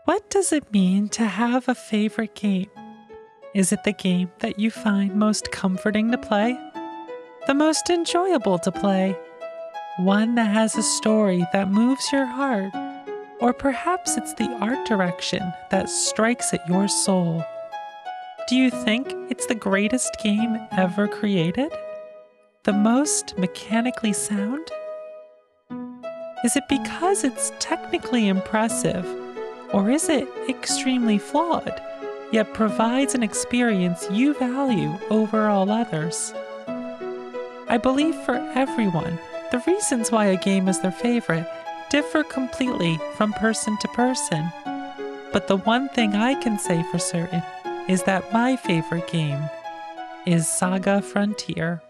What does it mean to have a favorite game? Is it the game that you find most comforting to play? The most enjoyable to play? One that has a story that moves your heart? Or perhaps it's the art direction that strikes at your soul? Do you think it's the greatest game ever created? The most mechanically sound? Is it because it's technically impressive? Or is it extremely flawed, yet provides an experience you value over all others? I believe for everyone, the reasons why a game is their favorite differ completely from person to person. But the one thing I can say for certain is that my favorite game is SaGa Frontier.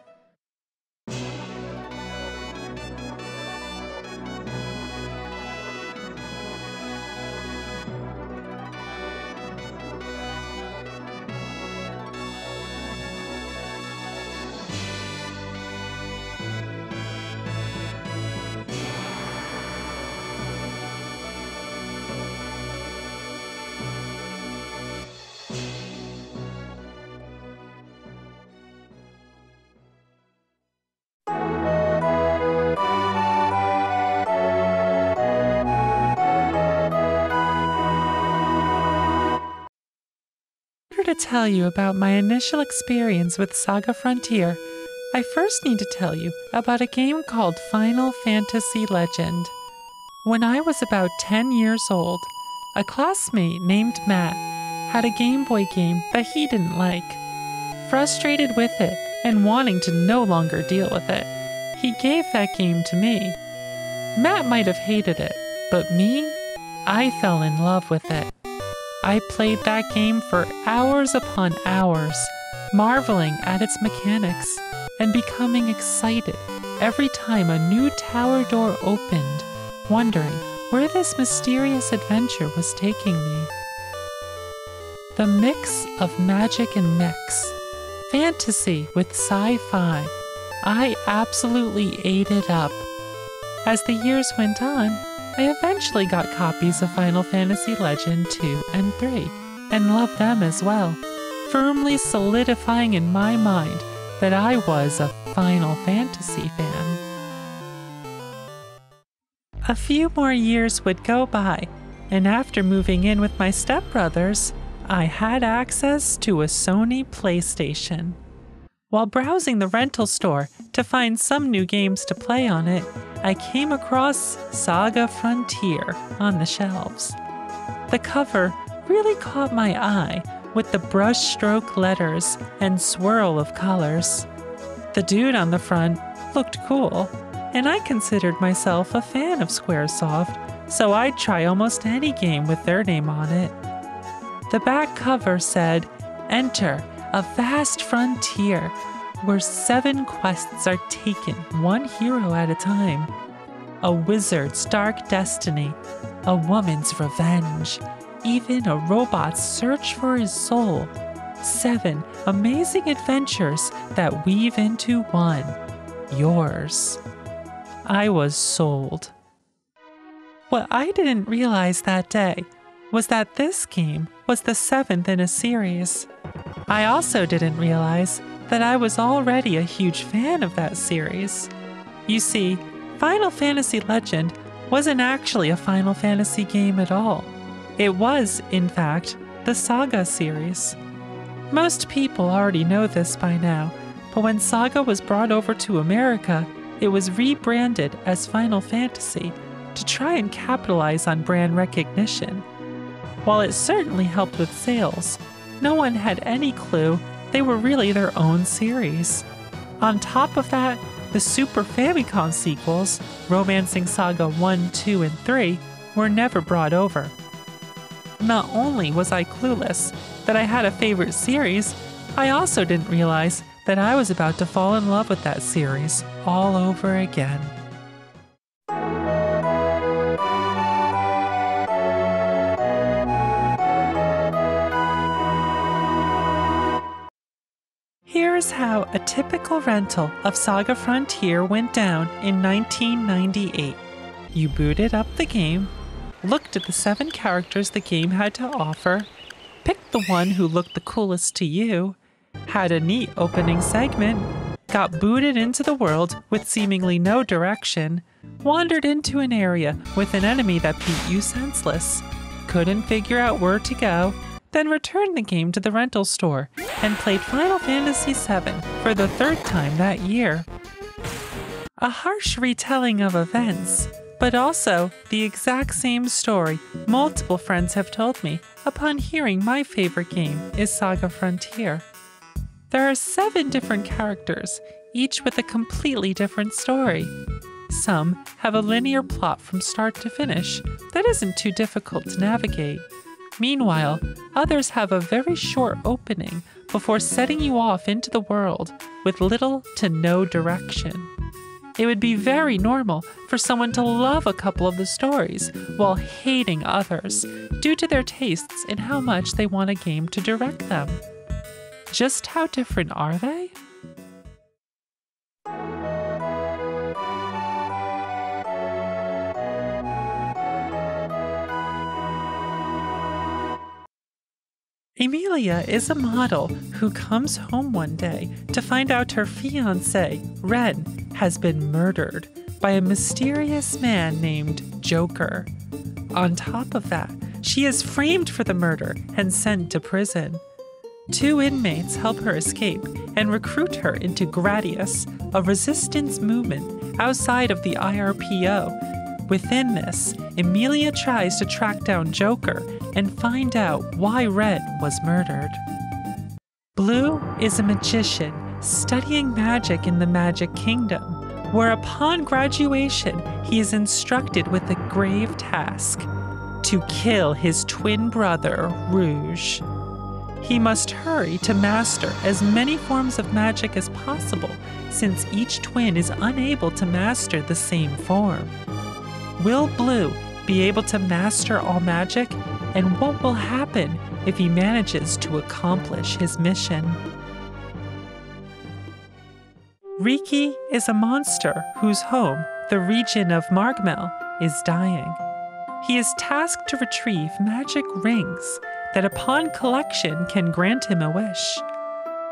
To tell you about my initial experience with SaGa Frontier, I first need to tell you about a game called Final Fantasy Legend. When I was about 10 years old, a classmate named Matt had a Game Boy game that he didn't like. Frustrated with it and wanting to no longer deal with it, he gave that game to me. Matt might have hated it, but me, I fell in love with it. I played that game for hours upon hours, marveling at its mechanics and becoming excited every time a new tower door opened, wondering where this mysterious adventure was taking me. The mix of magic and mechs, fantasy with sci-fi, I absolutely ate it up. As the years went on, I eventually got copies of Final Fantasy Legend 2 and 3, and loved them as well, firmly solidifying in my mind that I was a Final Fantasy fan. A few more years would go by, and after moving in with my stepbrothers, I had access to a Sony PlayStation. While browsing the rental store to find some new games to play on it, I came across SaGa Frontier on the shelves. The cover really caught my eye with the brushstroke letters and swirl of colors. The dude on the front looked cool, and I considered myself a fan of Squaresoft, so I'd try almost any game with their name on it. The back cover said, "Enter a vast frontier where 7 quests are taken one hero at a time. A wizard's dark destiny, a woman's revenge, even a robot's search for his soul. 7 amazing adventures that weave into one. Yours." I was sold. What I didn't realize that day was that this game was the 7th in a series. I also didn't realize that I was already a huge fan of that series. You see, Final Fantasy Legend wasn't actually a Final Fantasy game at all. It was, in fact, the SaGa series. Most people already know this by now, but when SaGa was brought over to America, it was rebranded as Final Fantasy to try and capitalize on brand recognition. While it certainly helped with sales, no one had any clue they were really their own series. On top of that, the Super Famicom sequels, Romancing Saga 1, 2, and 3, were never brought over. Not only was I clueless that I had a favorite series, I also didn't realize that I was about to fall in love with that series all over again. Here's how a typical rental of SaGa Frontier went down in 1998. You booted up the game, looked at the 7 characters the game had to offer, picked the one who looked the coolest to you, had a neat opening segment, got booted into the world with seemingly no direction, wandered into an area with an enemy that beat you senseless, couldn't figure out where to go, then returned the game to the rental store and played Final Fantasy VII for the 3rd time that year. A harsh retelling of events, but also the exact same story multiple friends have told me upon hearing my favorite game is SaGa Frontier. There are 7 different characters, each with a completely different story. Some have a linear plot from start to finish that isn't too difficult to navigate. Meanwhile, others have a very short opening before setting you off into the world with little to no direction. It would be very normal for someone to love a couple of the stories while hating others due to their tastes in how much they want a game to direct them. Just how different are they? Emilia is a model who comes home one day to find out her fiancé, Ren, has been murdered by a mysterious man named Joker. On top of that, she is framed for the murder and sent to prison. 2 inmates help her escape and recruit her into Gradius, a resistance movement outside of the IRPO. Within this, Emilia tries to track down Joker and find out why Red was murdered. Blue is a magician studying magic in the Magic Kingdom, where upon graduation he is instructed with a grave task: to kill his twin brother, Rouge. He must hurry to master as many forms of magic as possible, since each twin is unable to master the same form. Will Blue be able to master all magic, and what will happen if he manages to accomplish his mission? Riki is a monster whose home, the region of Margmel, is dying. He is tasked to retrieve magic rings that upon collection can grant him a wish.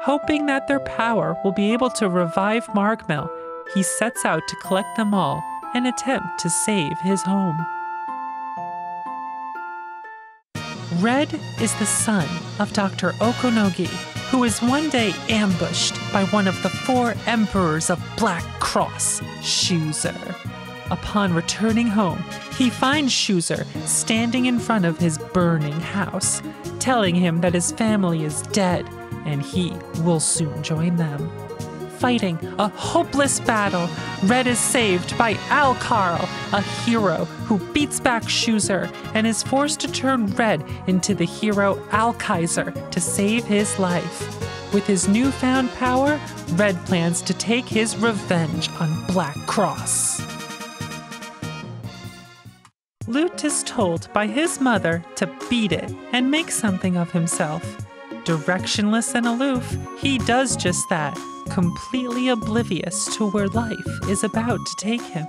Hoping that their power will be able to revive Margmel, he sets out to collect them all and attempt to save his home. Red is the son of Dr. Okonogi, who is one day ambushed by one of the 4 emperors of Black Cross, Shuzer. Upon returning home, he finds Shuzer standing in front of his burning house, telling him that his family is dead and he will soon join them. Fighting a hopeless battle, Red is saved by Alcarl, a hero who beats back Shuzer and is forced to turn Red into the hero Alkaiser to save his life. With his newfound power, Red plans to take his revenge on Black Cross. Lute is told by his mother to beat it and make something of himself. Directionless and aloof, he does just that, completely oblivious to where life is about to take him.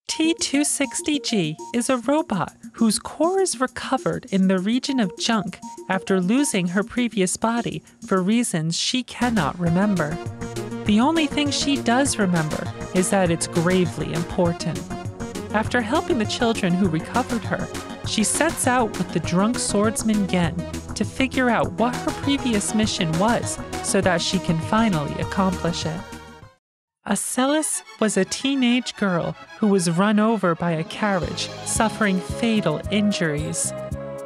T-260G is a robot whose core is recovered in the region of Junk after losing her previous body for reasons she cannot remember. The only thing she does remember is that it's gravely important. After helping the children who recovered her, she sets out with the drunk swordsman Gen to figure out what her previous mission was so that she can finally accomplish it. Acelis was a teenage girl who was run over by a carriage, suffering fatal injuries.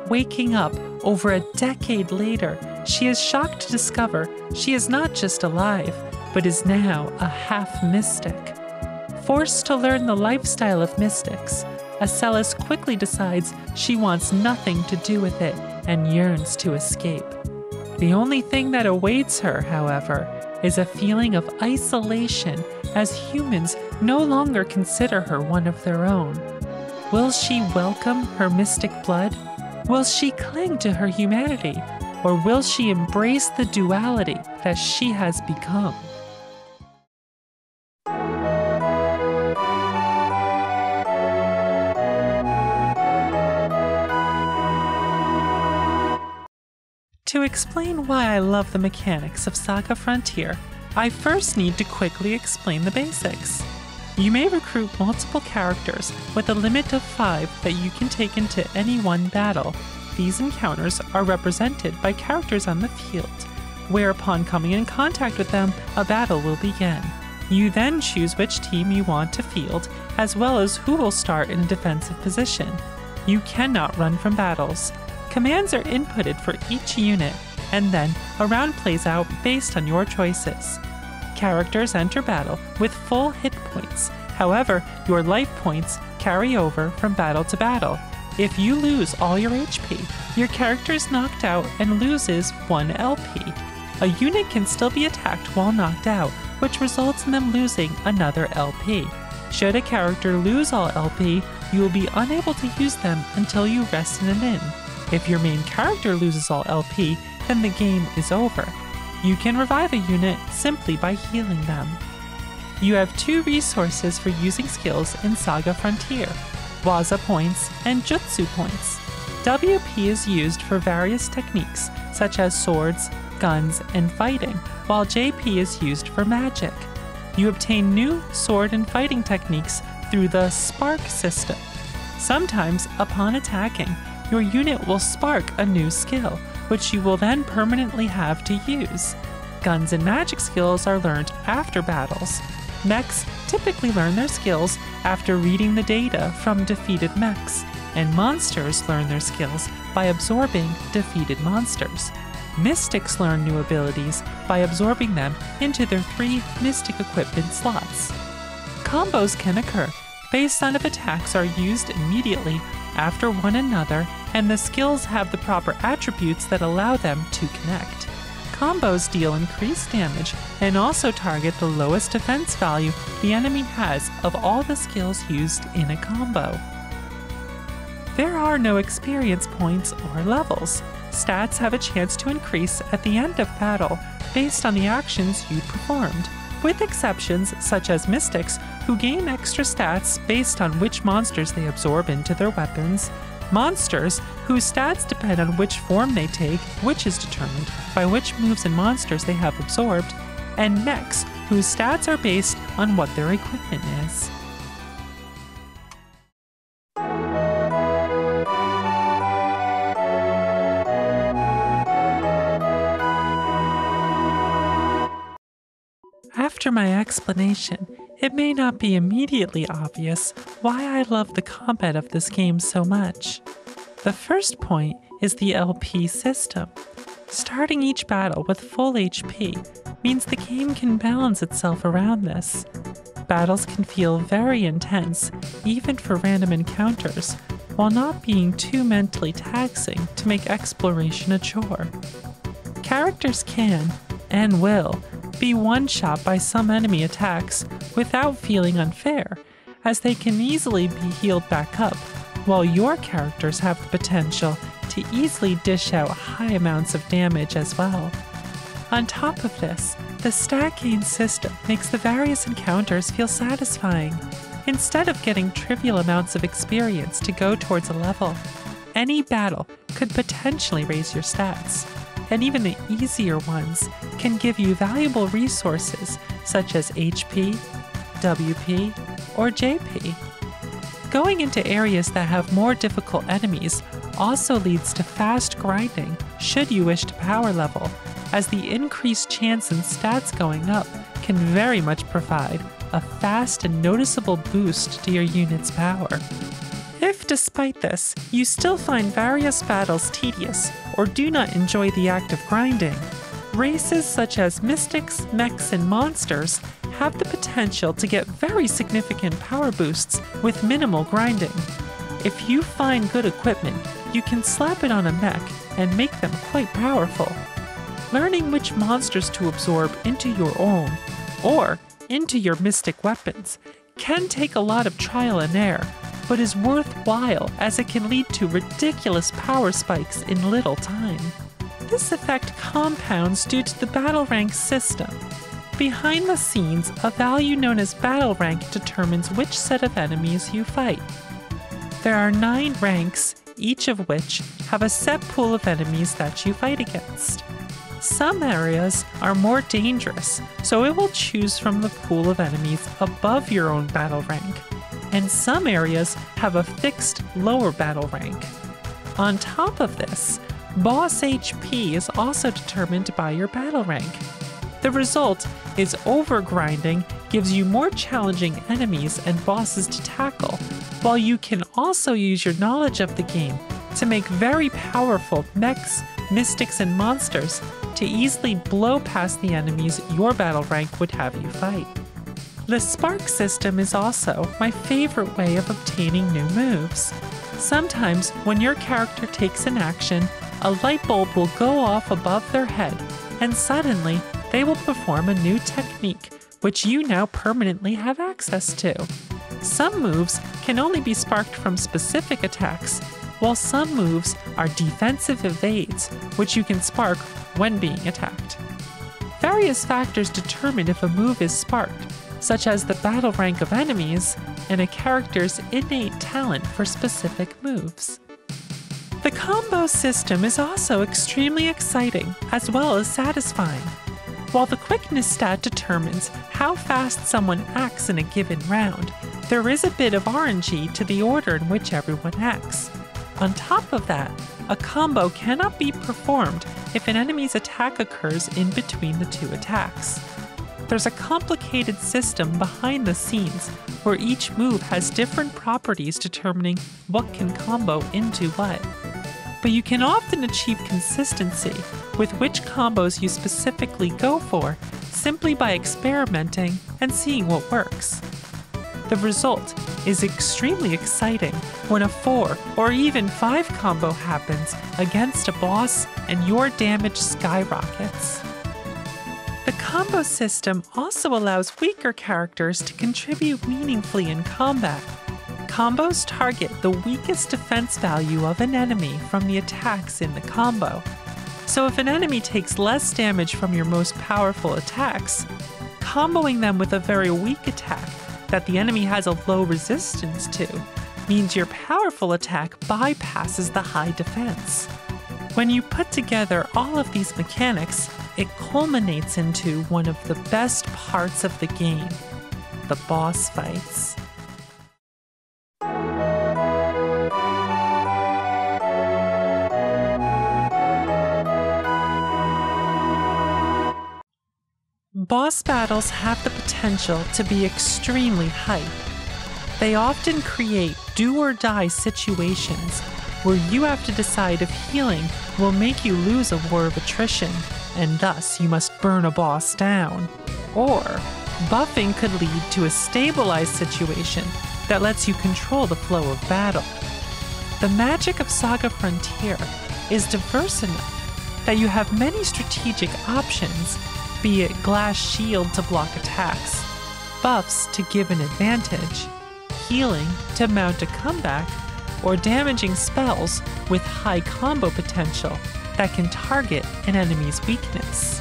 Waking up over a decade later, she is shocked to discover she is not just alive, but is now a half-mystic. Forced to learn the lifestyle of mystics, Acelis quickly decides she wants nothing to do with it and yearns to escape. The only thing that awaits her, however, is a feeling of isolation as humans no longer consider her one of their own. Will she welcome her mystic blood? Will she cling to her humanity? Or will she embrace the duality that she has become? To explain why I love the mechanics of SaGa Frontier, I first need to quickly explain the basics. You may recruit multiple characters with a limit of 5 that you can take into any one battle. These encounters are represented by characters on the field, where upon coming in contact with them, a battle will begin. You then choose which team you want to field, as well as who will start in a defensive position. You cannot run from battles. Commands are inputted for each unit, and then a round plays out based on your choices. Characters enter battle with full hit points. However, your life points carry over from battle to battle. If you lose all your HP, your character is knocked out and loses 1 LP. A unit can still be attacked while knocked out, which results in them losing another LP. Should a character lose all LP, you will be unable to use them until you rest in an inn. If your main character loses all LP, then the game is over. You can revive a unit simply by healing them. You have 2 resources for using skills in SaGa Frontier: Waza points and Jutsu points. WP is used for various techniques such as swords, guns, and fighting, while JP is used for magic. You obtain new sword and fighting techniques through the Spark system. Sometimes, upon attacking, your unit will spark a new skill, which you will then permanently have to use. Guns and magic skills are learned after battles. Mechs typically learn their skills after reading the data from defeated mechs, and monsters learn their skills by absorbing defeated monsters. Mystics learn new abilities by absorbing them into their 3 mystic equipment slots. Combos can occur based on if attacks are used immediately after one another and the skills have the proper attributes that allow them to connect. Combos deal increased damage and also target the lowest defense value the enemy has of all the skills used in a combo. There are no experience points or levels. Stats have a chance to increase at the end of battle based on the actions you performed, with exceptions such as Mystics, who gain extra stats based on which monsters they absorb into their weapons, monsters, whose stats depend on which form they take, which is determined by which moves and monsters they have absorbed, and mechs, whose stats are based on what their equipment is. After my explanation, it may not be immediately obvious why I love the combat of this game so much. The first point is the LP system. Starting each battle with full HP means the game can balance itself around this. Battles can feel very intense, even for random encounters, while not being too mentally taxing to make exploration a chore. Characters can, and will, be one-shot by some enemy attacks without feeling unfair, as they can easily be healed back up, while your characters have the potential to easily dish out high amounts of damage as well. On top of this, the stat gain system makes the various encounters feel satisfying. Instead of getting trivial amounts of experience to go towards a level, any battle could potentially raise your stats, and even the easier ones can give you valuable resources such as HP, WP, or JP. Going into areas that have more difficult enemies also leads to fast grinding should you wish to power level, as the increased chance in stats going up can very much provide a fast and noticeable boost to your unit's power. If, despite this, you still find various battles tedious or do not enjoy the act of grinding, races such as Mystics, Mechs, and Monsters have the potential to get very significant power boosts with minimal grinding. If you find good equipment, you can slap it on a mech and make them quite powerful. Learning which monsters to absorb into your own, or into your mystic weapons, can take a lot of trial and error, but is worthwhile as it can lead to ridiculous power spikes in little time. This effect compounds due to the battle rank system. Behind the scenes, a value known as battle rank determines which set of enemies you fight. There are 9 ranks, each of which have a set pool of enemies that you fight against. Some areas are more dangerous, so it will choose from the pool of enemies above your own battle rank, and some areas have a fixed lower battle rank. On top of this, boss HP is also determined by your battle rank. The result is overgrinding gives you more challenging enemies and bosses to tackle, while you can also use your knowledge of the game to make very powerful mechs, mystics, and monsters to easily blow past the enemies your battle rank would have you fight. The spark system is also my favorite way of obtaining new moves. Sometimes when your character takes an action, a light bulb will go off above their head, and suddenly they will perform a new technique, which you now permanently have access to. Some moves can only be sparked from specific attacks, while some moves are defensive evades, which you can spark when being attacked. Various factors determine if a move is sparked, such as the battle rank of enemies and a character's innate talent for specific moves. The combo system is also extremely exciting as well as satisfying. While the quickness stat determines how fast someone acts in a given round, there is a bit of RNG to the order in which everyone acts. On top of that, a combo cannot be performed if an enemy's attack occurs in between the two attacks. There's a complicated system behind the scenes where each move has different properties determining what can combo into what. But you can often achieve consistency with which combos you specifically go for simply by experimenting and seeing what works. The result is extremely exciting when a 4 or even 5 combo happens against a boss and your damage skyrockets. The combo system also allows weaker characters to contribute meaningfully in combat. Combos target the weakest defense value of an enemy from the attacks in the combo. So if an enemy takes less damage from your most powerful attacks, comboing them with a very weak attack that the enemy has a low resistance to means your powerful attack bypasses the high defense. When you put together all of these mechanics, it culminates into one of the best parts of the game, the boss fights. Boss battles have the potential to be extremely hype. They often create do-or-die situations where you have to decide if healing will make you lose a war of attrition, and thus you must burn a boss down, or buffing could lead to a stabilized situation that lets you control the flow of battle. The magic of SaGa Frontier is diverse enough that you have many strategic options, be it glass shield to block attacks, buffs to give an advantage, healing to mount a comeback, or damaging spells with high combo potential that can target an enemy's weakness.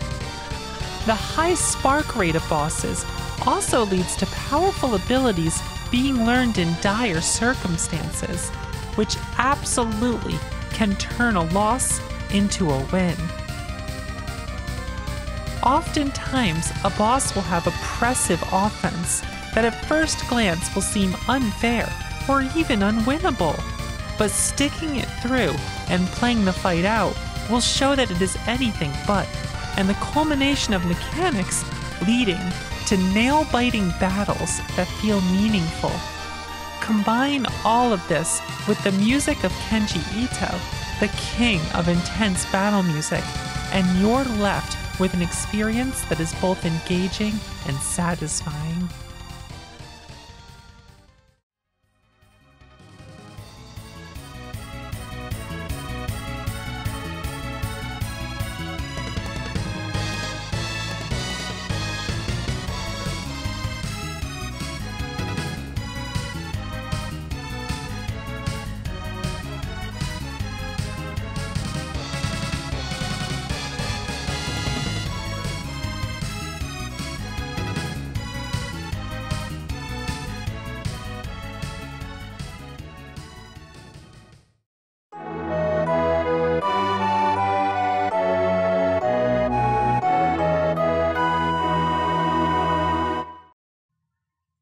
The high spark rate of bosses also leads to powerful abilities being learned in dire circumstances, which absolutely can turn a loss into a win. Oftentimes, a boss will have oppressive offense that at first glance will seem unfair or even unwinnable, but sticking it through and playing the fight out will show that it is anything but, and the culmination of mechanics leading to nail-biting battles that feel meaningful. Combine all of this with the music of Kenji Ito, the king of intense battle music, and you're left with an experience that is both engaging and satisfying.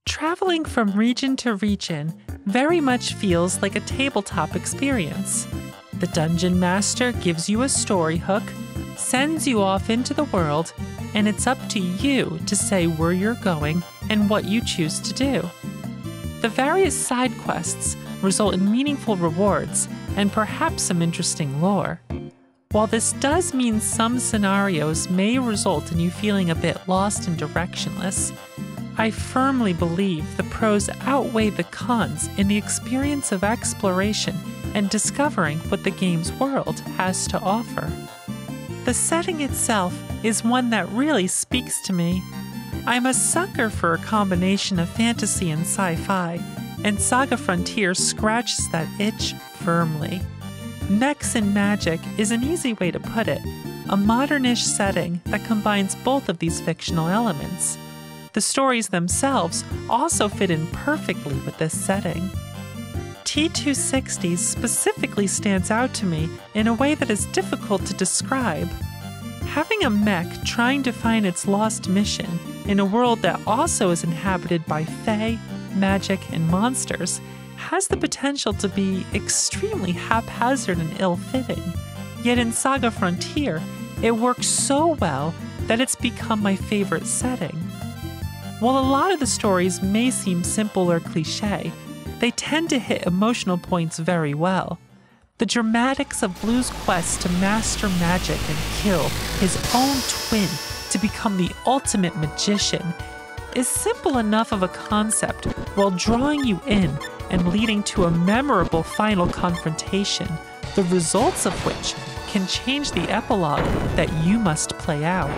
Traveling from region to region very much feels like a tabletop experience. The Dungeon Master gives you a story hook, sends you off into the world, and it's up to you to say where you're going and what you choose to do. The various side quests result in meaningful rewards and perhaps some interesting lore. While this does mean some scenarios may result in you feeling a bit lost and directionless, I firmly believe the pros outweigh the cons in the experience of exploration and discovering what the game's world has to offer. The setting itself is one that really speaks to me. I'm a sucker for a combination of fantasy and sci-fi, and SaGa Frontier scratches that itch firmly. Mechs and magic is an easy way to put it, a modernish setting that combines both of these fictional elements. The stories themselves also fit in perfectly with this setting. T260 specifically stands out to me in a way that is difficult to describe. Having a mech trying to find its lost mission in a world that also is inhabited by fae, magic, and monsters has the potential to be extremely haphazard and ill-fitting. Yet in SaGa Frontier, it works so well that it's become my favorite setting. While a lot of the stories may seem simple or cliché, they tend to hit emotional points very well. The dramatics of Blue's quest to master magic and kill his own twin to become the ultimate magician is simple enough of a concept while drawing you in and leading to a memorable final confrontation, the results of which can change the epilogue that you must play out.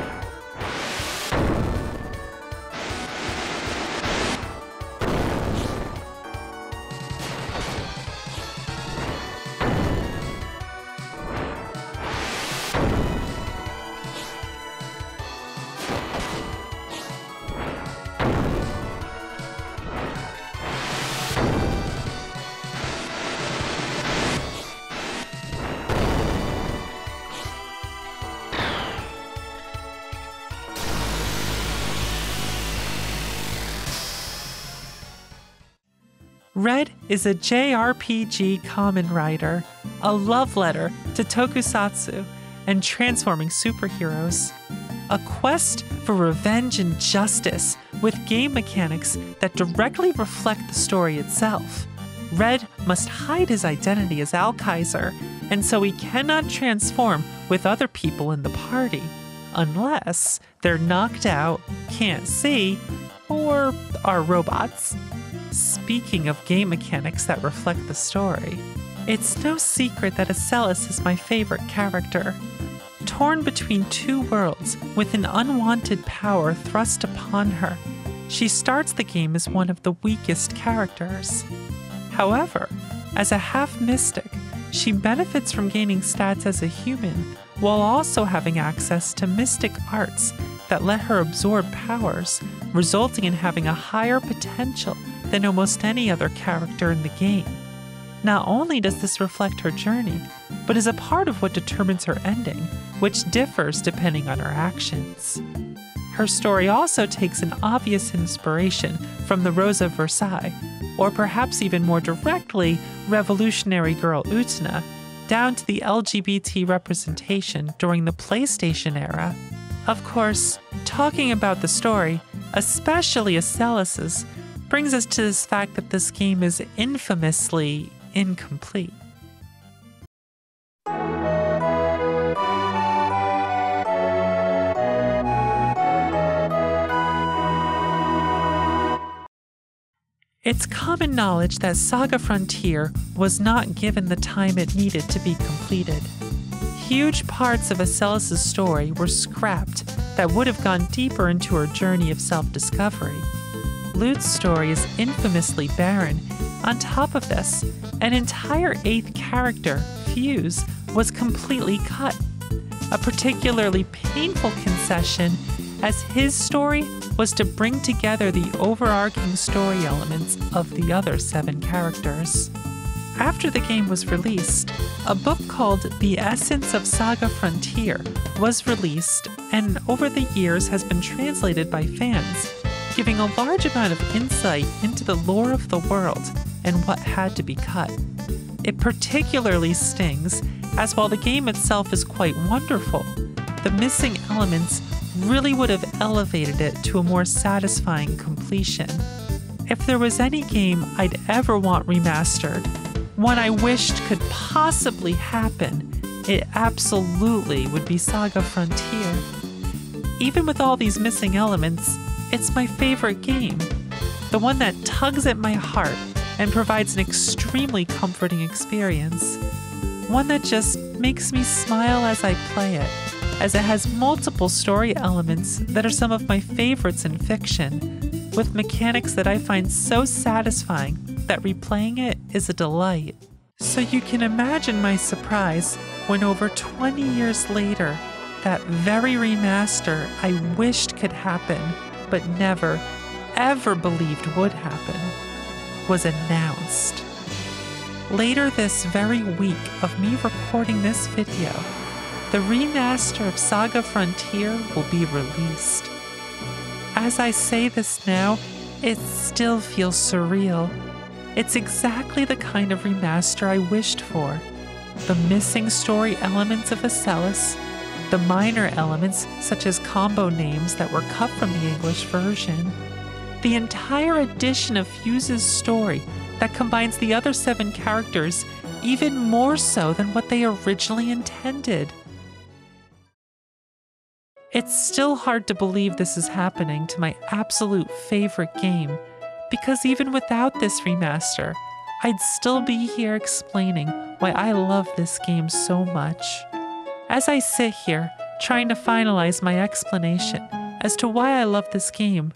Red is a JRPG Kamen Rider, a love letter to tokusatsu and transforming superheroes. A quest for revenge and justice with game mechanics that directly reflect the story itself. Red must hide his identity as Alkaiser, and so he cannot transform with other people in the party, unless they're knocked out, can't see, or are robots. Speaking of game mechanics that reflect the story, it's no secret that Acelus is my favorite character. Torn between two worlds with an unwanted power thrust upon her, she starts the game as one of the weakest characters. However, as a half-mystic, she benefits from gaining stats as a human while also having access to mystic arts that let her absorb powers, resulting in having a higher potential than almost any other character in the game. Not only does this reflect her journey, but is a part of what determines her ending, which differs depending on her actions. Her story also takes an obvious inspiration from the Rose of Versailles, or perhaps even more directly, Revolutionary Girl Utena, down to the LGBT representation during the PlayStation era. Of course, talking about the story, especially Acelus's, brings us to this fact that this game is infamously incomplete. It's common knowledge that SaGa Frontier was not given the time it needed to be completed. Huge parts of Acelus's story were scrapped that would have gone deeper into her journey of self-discovery. Lute's story is infamously barren. On top of this, an entire 8th character, Fuse, was completely cut. A particularly painful concession, as his story was to bring together the overarching story elements of the other 7 characters. After the game was released, a book called The Essence of SaGa Frontier was released and over the years has been translated by fans. giving a large amount of insight into the lore of the world and what had to be cut. It particularly stings, as while the game itself is quite wonderful, the missing elements really would have elevated it to a more satisfying completion. If there was any game I'd ever want remastered, one I wished could possibly happen, it absolutely would be SaGa Frontier. Even with all these missing elements, it's my favorite game, the one that tugs at my heart and provides an extremely comforting experience. One that just makes me smile as I play it, as it has multiple story elements that are some of my favorites in fiction, with mechanics that I find so satisfying that replaying it is a delight. So you can imagine my surprise when over 20 years later, that very remaster I wished could happen, but never, ever believed would happen, was announced. Later this very week of me recording this video, the remaster of SaGa Frontier will be released. As I say this now, it still feels surreal. It's exactly the kind of remaster I wished for. The missing story elements of Acellus, the minor elements such as combo names that were cut from the English version, the entire edition of Fuse's story that combines the other 7 characters even more so than what they originally intended. It's still hard to believe this is happening to my absolute favorite game, because even without this remaster, I'd still be here explaining why I love this game so much. As I sit here, trying to finalize my explanation as to why I love this game,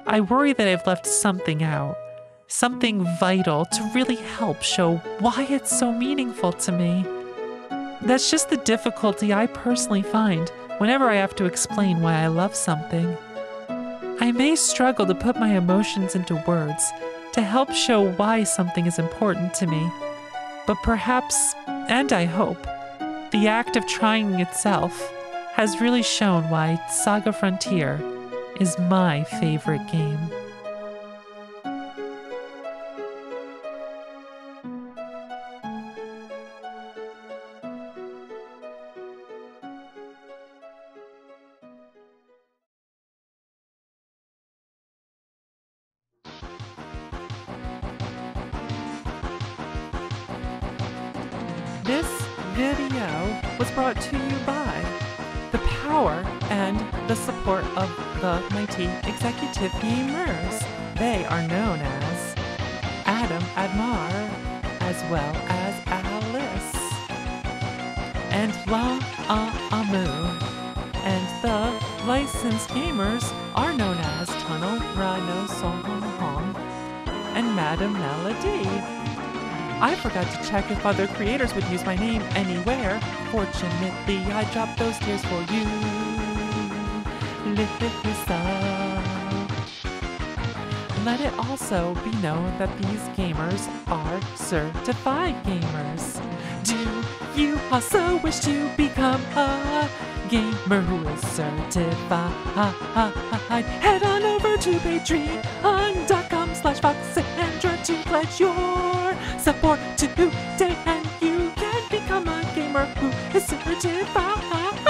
I worry that I've left something out, something vital to really help show why it's so meaningful to me. That's just the difficulty I personally find whenever I have to explain why I love something. I may struggle to put my emotions into words to help show why something is important to me, but perhaps, and I hope, the act of trying itself has really shown why SaGa Frontier is my favorite game. This video was brought to you by the power and the support of the mighty executive gamers. They are known as Adam Admar, as well as Alice, and La Amu. And the licensed gamers are known as Tunnel Rhino Song Hong and Madam Melody. I forgot to check if other creators would use my name anywhere. Fortunately, I dropped those tears for you. Lisa. Let it also be known that these gamers are certified gamers. Do you also wish to become a gamer who is certified? Head on over to patreon.com/foxandra to pledge your support today, and you can become a gamer who is certified.